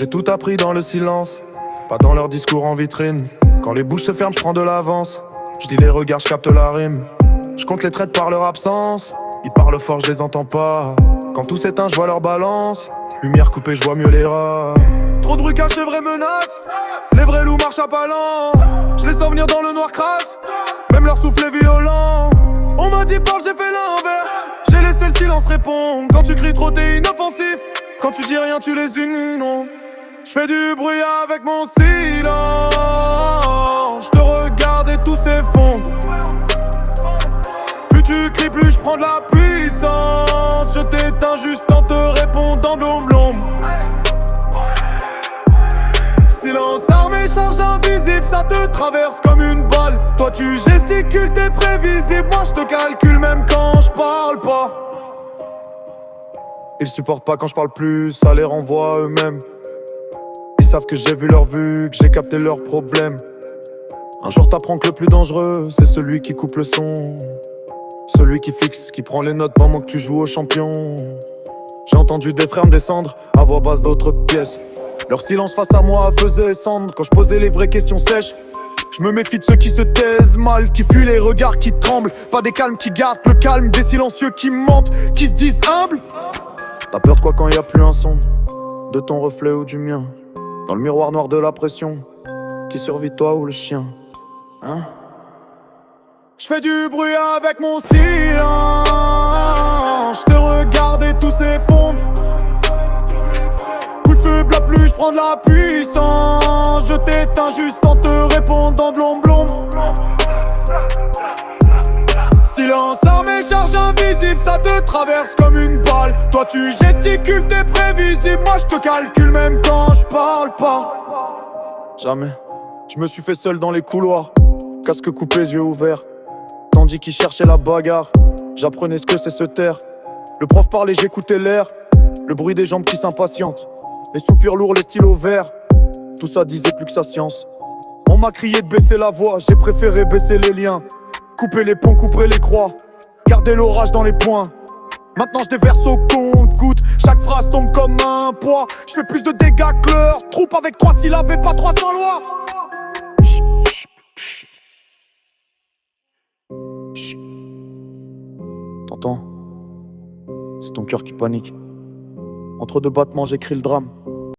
J'ai tout appris dans le silence, pas dans leur discours en vitrine. Quand les bouches se ferment, je prends de l'avance. Je lis les regards, je capte la rime. Je compte les traits par leur absence. Ils parlent fort, je les entends pas. Quand tout s'éteint, je vois leur balance. Lumière coupée, je vois mieux les rats. Trop de bruit caché, vraies menaces. Les vrais loups marchent à pas lents. Je les sens venir dans le noir crasse. Même leur souffle est violent. On m'a dit parle, j'ai fait l'inverse. J'ai laissé le silence répondre. Quand tu cries trop, t'es inoffensif. Quand tu dis rien, tu les ignores. Je fais du bruit avec mon silence. Je te regarde et tout s'effondre. Plus tu cries, plus je prends de la puissance. Je t'éteins juste en te répondant blom blom. Silence armé, charge invisible, ça te traverse comme une balle. Toi tu gesticules, t'es prévisible. Moi je te calcule même quand je parle pas. Ils supportent pas quand je parle plus, ça les renvoie à eux-mêmes. Ils savent que j'ai vu leur vue, que j'ai capté leurs problèmes. Un jour t'apprends que le plus dangereux, c'est celui qui coupe le son. Celui qui fixe, qui prend les notes pendant que tu joues au champion. J'ai entendu des frères me descendre, à voix basse d'autres pièces. Leur silence face à moi faisait cendre. Quand je posais les vraies questions sèches, je me méfie de ceux qui se taisent mal, qui fuient les regards qui tremblent. Pas des calmes qui gardent le calme, des silencieux qui mentent, qui se disent humbles. T'as peur de quoi quand y a plus un son? De ton reflet ou du mien? Dans le miroir noir de la pression, qui survit toi ou le chien? Hein? Je fais du bruit avec mon silence. Je te regarde et tout s'effondre. Plus je fais bla, plus je prends de la puissance. Je t'éteins juste en te répondant blom blom. Silence armé, charge invisible, ça te traverse comme une balle. Toi tu gesticules, t'es prévisible. Moi je te calcule même quand je parle pas. Jamais, je me suis fait seul dans les couloirs. Casque coupé, yeux ouverts. Tandis qu'ils cherchaient la bagarre, j'apprenais ce que c'est se taire. Le prof parlait, j'écoutais l'air. Le bruit des jambes qui s'impatientent. Les soupirs lourds, les stylos verts. Tout ça disait plus que sa science. On m'a crié de baisser la voix, j'ai préféré baisser les liens. Couper les ponts, couper les croix. Garder l'orage dans les poings. Maintenant je déverse au compte-goutte. Chaque phrase tombe comme un poids. Je fais plus de dégâts que leur troupe avec 3 syllabes et pas 300 lois. Chut. T'entends? C'est ton cœur qui panique. Entre deux battements j'écris le drame.